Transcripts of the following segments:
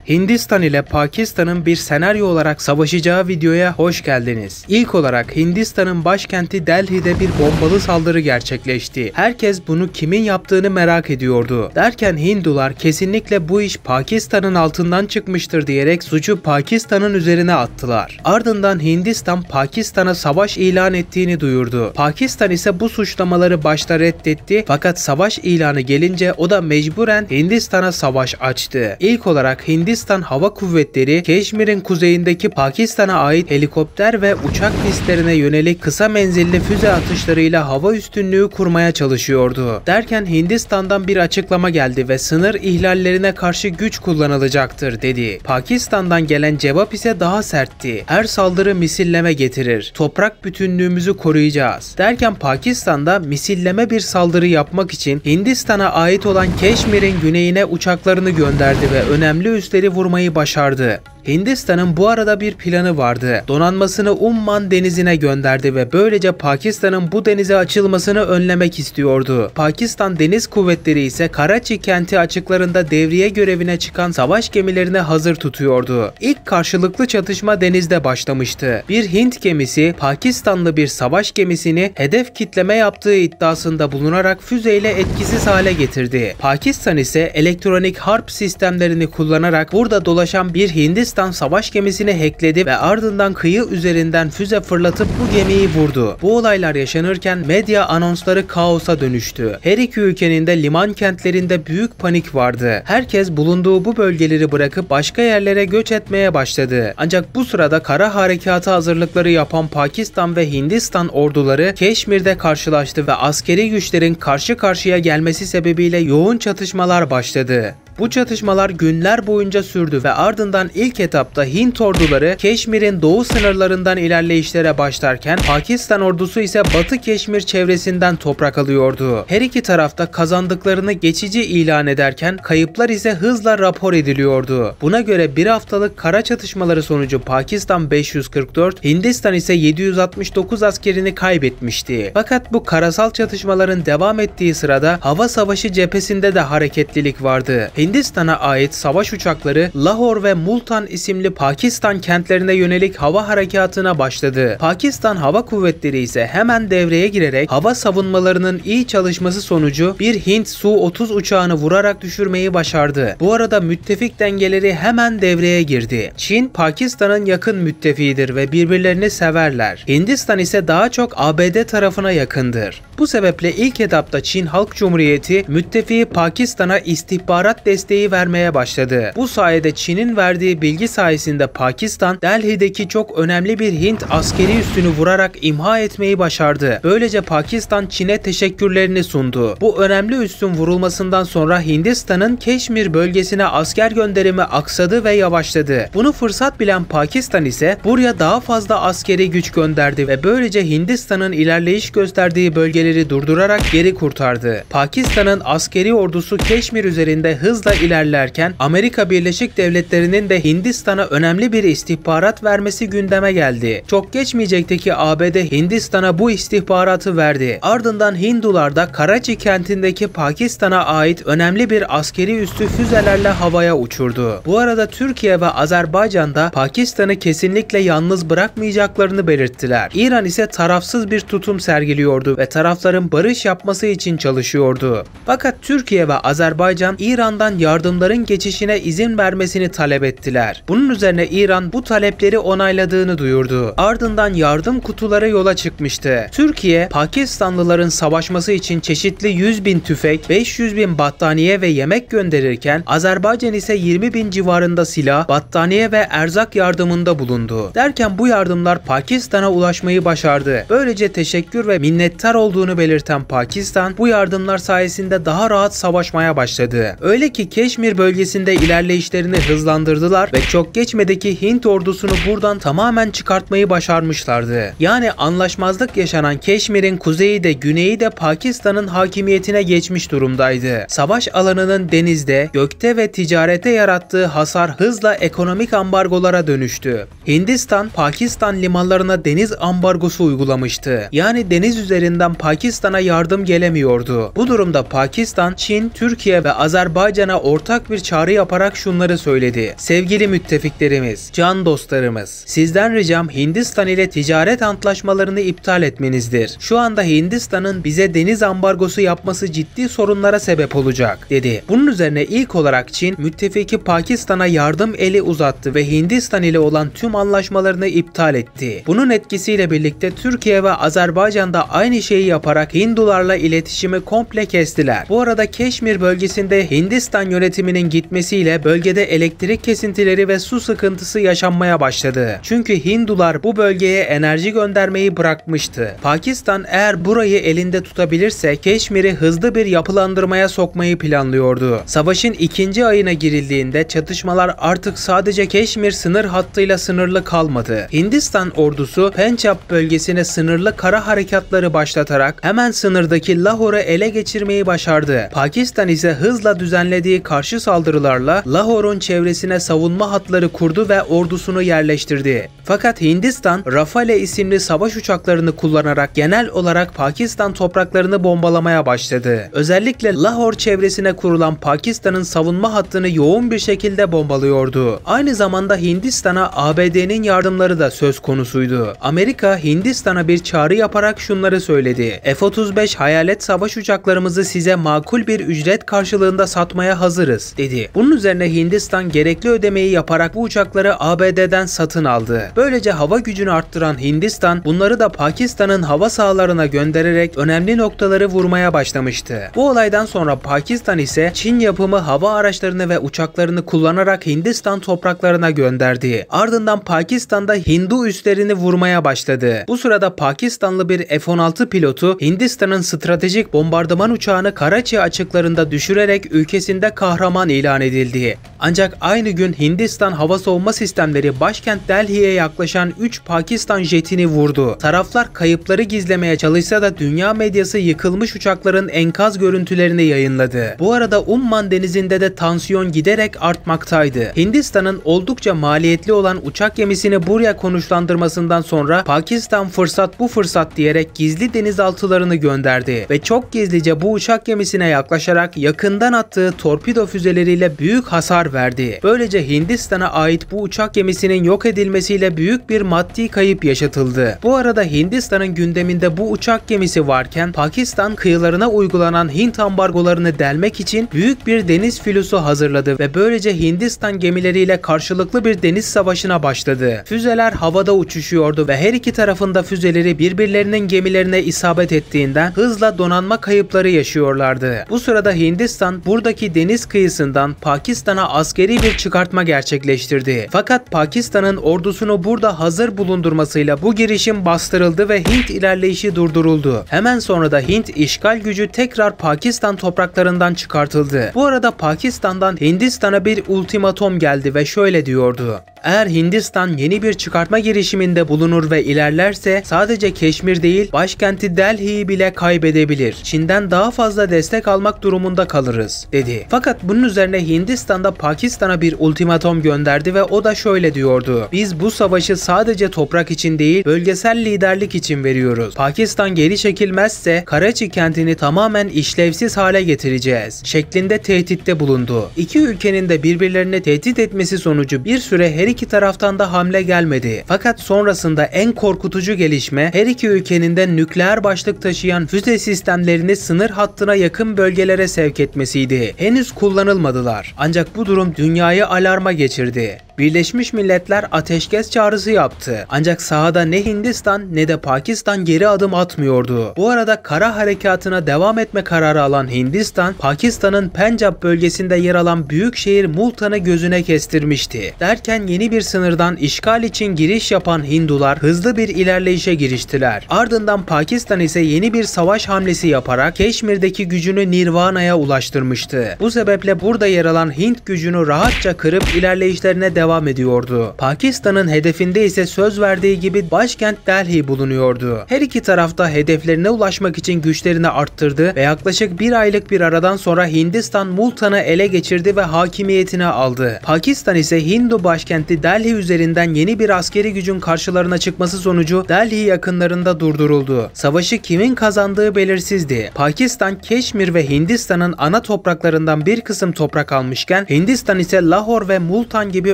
Hindistan ile Pakistan'ın bir senaryo olarak savaşacağı videoya hoş geldiniz. İlk olarak Hindistan'ın başkenti Delhi'de bir bombalı saldırı gerçekleşti. Herkes bunu kimin yaptığını merak ediyordu. Derken Hindular kesinlikle bu iş Pakistan'ın altından çıkmıştır diyerek suçu Pakistan'ın üzerine attılar. Ardından Hindistan Pakistan'a savaş ilan ettiğini duyurdu. Pakistan ise bu suçlamaları başta reddetti fakat savaş ilanı gelince o da mecburen Hindistan'a savaş açtı. İlk olarak Hindistan Hava Kuvvetleri, Keşmir'in kuzeyindeki Pakistan'a ait helikopter ve uçak pistlerine yönelik kısa menzilli füze atışlarıyla hava üstünlüğü kurmaya çalışıyordu. Derken Hindistan'dan bir açıklama geldi ve sınır ihlallerine karşı güç kullanılacaktır dedi. Pakistan'dan gelen cevap ise daha sertti. Her saldırı misilleme getirir. Toprak bütünlüğümüzü koruyacağız. Derken Pakistan'da misilleme bir saldırı yapmak için Hindistan'a ait olan Keşmir'in güneyine uçaklarını gönderdi ve önemli üsleri vurmayı başardı. Hindistan'ın bu arada bir planı vardı. Donanmasını Umman denizine gönderdi ve böylece Pakistan'ın bu denize açılmasını önlemek istiyordu. Pakistan Deniz Kuvvetleri ise Karachi kenti açıklarında devriye görevine çıkan savaş gemilerini hazır tutuyordu. İlk karşılıklı çatışma denizde başlamıştı. Bir Hint gemisi Pakistanlı bir savaş gemisini hedef kitleme yaptığı iddiasında bulunarak füzeyle etkisiz hale getirdi. Pakistan ise elektronik harp sistemlerini kullanarak burada dolaşan bir Hindistan savaş gemisini hackledi ve ardından kıyı üzerinden füze fırlatıp bu gemiyi vurdu. Bu olaylar yaşanırken medya anonsları kaosa dönüştü. Her iki ülkenin de liman kentlerinde büyük panik vardı. Herkes bulunduğu bu bölgeleri bırakıp başka yerlere göç etmeye başladı. Ancak bu sırada kara harekatı hazırlıkları yapan Pakistan ve Hindistan orduları Keşmir'de karşılaştı ve askeri güçlerin karşı karşıya gelmesi sebebiyle yoğun çatışmalar başladı. Bu çatışmalar günler boyunca sürdü ve ardından ilk etapta Hint orduları Keşmir'in doğu sınırlarından ilerleyişlere başlarken Pakistan ordusu ise Batı Keşmir çevresinden toprak alıyordu. Her iki tarafta kazandıklarını geçici ilan ederken kayıplar ise hızla rapor ediliyordu. Buna göre bir haftalık kara çatışmaları sonucu Pakistan 544, Hindistan ise 769 askerini kaybetmişti. Fakat bu karasal çatışmaların devam ettiği sırada hava savaşı cephesinde de hareketlilik vardı. Hindistan'a ait savaş uçakları Lahore ve Multan isimli Pakistan kentlerine yönelik hava harekatına başladı. Pakistan Hava Kuvvetleri ise hemen devreye girerek hava savunmalarının iyi çalışması sonucu bir Hint Su-30 uçağını vurarak düşürmeyi başardı. Bu arada müttefik dengeleri hemen devreye girdi. Çin, Pakistan'ın yakın müttefiğidir ve birbirlerini severler. Hindistan ise daha çok ABD tarafına yakındır. Bu sebeple ilk etapta Çin Halk Cumhuriyeti müttefiği Pakistan'a istihbarat desteği vermeye başladı. Bu sayede Çin'in verdiği bilgi sayesinde Pakistan, Delhi'deki çok önemli bir Hint askeri üssünü vurarak imha etmeyi başardı. Böylece Pakistan Çin'e teşekkürlerini sundu. Bu önemli üssün vurulmasından sonra Hindistan'ın Keşmir bölgesine asker gönderimi aksadı ve yavaşladı. Bunu fırsat bilen Pakistan ise buraya daha fazla askeri güç gönderdi ve böylece Hindistan'ın ilerleyiş gösterdiği bölgeleri durdurarak geri kurtardı. Pakistan'ın askeri ordusu Keşmir üzerinde hızla ilerlerken Amerika Birleşik Devletleri'nin de Hindistan'a önemli bir istihbarat vermesi gündeme geldi. Çok geçmeyecekti ki ABD Hindistan'a bu istihbaratı verdi. Ardından Hindular da Karachi kentindeki Pakistan'a ait önemli bir askeri üssü füzelerle havaya uçurdu. Bu arada Türkiye ve Azerbaycan da Pakistan'ı kesinlikle yalnız bırakmayacaklarını belirttiler. İran ise tarafsız bir tutum sergiliyordu ve tarafların barış yapması için çalışıyordu. Fakat Türkiye ve Azerbaycan İran'dan yardımların geçişine izin vermesini talep ettiler. Bunun üzerine İran bu talepleri onayladığını duyurdu. Ardından yardım kutuları yola çıkmıştı. Türkiye, Pakistanlıların savaşması için çeşitli 100.000 tüfek, 500.000 battaniye ve yemek gönderirken Azerbaycan ise 20.000 civarında silah, battaniye ve erzak yardımında bulundu. Derken bu yardımlar Pakistan'a ulaşmayı başardı. Böylece teşekkür ve minnettar olduğunu belirten Pakistan, bu yardımlar sayesinde daha rahat savaşmaya başladı. Öyle ki Keşmir bölgesinde ilerleyişlerini hızlandırdılar ve çok geçmedi ki Hint ordusunu buradan tamamen çıkartmayı başarmışlardı. Yani anlaşmazlık yaşanan Keşmir'in kuzeyi de güneyi de Pakistan'ın hakimiyetine geçmiş durumdaydı. Savaş alanının denizde, gökte ve ticarete yarattığı hasar hızla ekonomik ambargolara dönüştü. Hindistan, Pakistan limanlarına deniz ambargosu uygulamıştı. Yani deniz üzerinden Pakistan'a yardım gelemiyordu. Bu durumda Pakistan, Çin, Türkiye ve Azerbaycan'a Hindistan'a ortak bir çağrı yaparak şunları söyledi. Sevgili müttefiklerimiz, can dostlarımız, sizden ricam Hindistan ile ticaret antlaşmalarını iptal etmenizdir. Şu anda Hindistan'ın bize deniz ambargosu yapması ciddi sorunlara sebep olacak, dedi. Bunun üzerine ilk olarak Çin, müttefiki Pakistan'a yardım eli uzattı ve Hindistan ile olan tüm anlaşmalarını iptal etti. Bunun etkisiyle birlikte Türkiye ve Azerbaycan'da aynı şeyi yaparak Hindularla iletişimi komple kestiler. Bu arada Keşmir bölgesinde Hindistan yönetiminin gitmesiyle bölgede elektrik kesintileri ve su sıkıntısı yaşanmaya başladı. Çünkü Hindular bu bölgeye enerji göndermeyi bırakmıştı. Pakistan eğer burayı elinde tutabilirse Keşmir'i hızlı bir yapılandırmaya sokmayı planlıyordu. Savaşın ikinci ayına girildiğinde çatışmalar artık sadece Keşmir sınır hattıyla sınırlı kalmadı. Hindistan ordusu Pencap bölgesine sınırlı kara harekatları başlatarak hemen sınırdaki Lahore'u ele geçirmeyi başardı. Pakistan ise hızla düzenlediği karşı saldırılarla Lahore'un çevresine savunma hatları kurdu ve ordusunu yerleştirdi. Fakat Hindistan, Rafale isimli savaş uçaklarını kullanarak genel olarak Pakistan topraklarını bombalamaya başladı. Özellikle Lahore çevresine kurulan Pakistan'ın savunma hattını yoğun bir şekilde bombalıyordu. Aynı zamanda Hindistan'a ABD'nin yardımları da söz konusuydu. Amerika, Hindistan'a bir çağrı yaparak şunları söyledi. F-35 hayalet savaş uçaklarımızı size makul bir ücret karşılığında satmaya hazırız, dedi. Bunun üzerine Hindistan gerekli ödemeyi yaparak bu uçakları ABD'den satın aldı. Böylece hava gücünü arttıran Hindistan bunları da Pakistan'ın hava sahalarına göndererek önemli noktaları vurmaya başlamıştı. Bu olaydan sonra Pakistan ise Çin yapımı hava araçlarını ve uçaklarını kullanarak Hindistan topraklarına gönderdi. Ardından Pakistan'da Hindu üslerini vurmaya başladı. Bu sırada Pakistanlı bir F-16 pilotu Hindistan'ın stratejik bombardıman uçağını Karachi açıklarında düşürerek ülkesinde kahraman ilan edildi. Ancak aynı gün Hindistan hava savunma sistemleri başkent Delhi'ye yaklaşan 3 Pakistan jetini vurdu. Taraflar kayıpları gizlemeye çalışsa da dünya medyası yıkılmış uçakların enkaz görüntülerini yayınladı. Bu arada Umman denizinde de tansiyon giderek artmaktaydı. Hindistan'ın oldukça maliyetli olan uçak gemisini buraya konuşlandırmasından sonra Pakistan fırsat bu fırsat diyerek gizli denizaltılarını gönderdi ve çok gizlice bu uçak gemisine yaklaşarak yakından attığı torpido füzeleriyle büyük hasar verdi. Böylece Hindistan'a ait bu uçak gemisinin yok edilmesiyle büyük bir maddi kayıp yaşatıldı. Bu arada Hindistan'ın gündeminde bu uçak gemisi varken Pakistan kıyılarına uygulanan Hint ambargolarını delmek için büyük bir deniz filosu hazırladı ve böylece Hindistan gemileriyle karşılıklı bir deniz savaşına başladı. Füzeler havada uçuşuyordu ve her iki tarafında füzeleri birbirlerinin gemilerine isabet ettiğinden hızla donanma kayıpları yaşıyorlardı. Bu sırada Hindistan buradaki deniz kıyısından Pakistan'a askeri bir çıkartma gerçekleştirdi. Fakat Pakistan'ın ordusunu burada hazır bulundurmasıyla bu girişim bastırıldı ve Hint ilerleyişi durduruldu. Hemen sonra da Hint işgal gücü tekrar Pakistan topraklarından çıkartıldı. Bu arada Pakistan'dan Hindistan'a bir ultimatom geldi ve şöyle diyordu. Eğer Hindistan yeni bir çıkartma girişiminde bulunur ve ilerlerse sadece Keşmir değil başkenti Delhi'yi bile kaybedebilir. Çin'den daha fazla destek almak durumunda kalırız, dedi. Fakat bunun üzerine Hindistan'da Pakistan'a bir ultimatom gönderdi ve o da şöyle diyordu. Biz bu savaşı sadece toprak için değil bölgesel liderlik için veriyoruz. Pakistan geri çekilmezse Karachi kentini tamamen işlevsiz hale getireceğiz şeklinde tehditte bulundu. İki ülkenin de birbirlerini tehdit etmesi sonucu bir süre her iki taraftan da hamle gelmedi. Fakat sonrasında en korkutucu gelişme her iki ülkenin de nükleer başlık taşıyan füze sistemlerini sınır hattına yakın bölgelere sevk etmesiydi. Henüz kullanılmadılar. Ancak bu durum dünyayı alarma geçirdi. Birleşmiş Milletler ateşkes çağrısı yaptı. Ancak sahada ne Hindistan ne de Pakistan geri adım atmıyordu. Bu arada kara harekatına devam etme kararı alan Hindistan, Pakistan'ın Pencap bölgesinde yer alan büyük şehir Multan'ı gözüne kestirmişti. Derken yeni bir sınırdan işgal için giriş yapan Hindular hızlı bir ilerleyişe giriştiler. Ardından Pakistan ise yeni bir savaş hamlesi yaparak Keşmir'deki gücünü Nirvana'ya ulaştırmıştı. Bu sebeple burada yer alan Hint gücünü rahatça kırıp ilerleyişlerine devam devam ediyordu. Pakistan'ın hedefinde ise söz verdiği gibi başkent Delhi bulunuyordu. Her iki tarafta hedeflerine ulaşmak için güçlerini arttırdı ve yaklaşık bir aylık bir aradan sonra Hindistan Multan'ı ele geçirdi ve hakimiyetine aldı. Pakistan ise Hindu başkenti Delhi üzerinden yeni bir askeri gücün karşılarına çıkması sonucu Delhi yakınlarında durduruldu. Savaşı kimin kazandığı belirsizdi. Pakistan, Keşmir ve Hindistan'ın ana topraklarından bir kısım toprak almışken Hindistan ise Lahore ve Multan gibi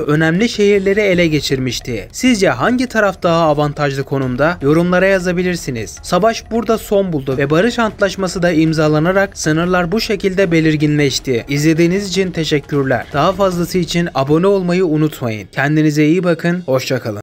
önemli şehirleri ele geçirmişti. Sizce hangi taraf daha avantajlı konumda? Yorumlara yazabilirsiniz. Savaş burada son buldu ve barış antlaşması da imzalanarak sınırlar bu şekilde belirginleşti. İzlediğiniz için teşekkürler. Daha fazlası için abone olmayı unutmayın. Kendinize iyi bakın, hoşça kalın.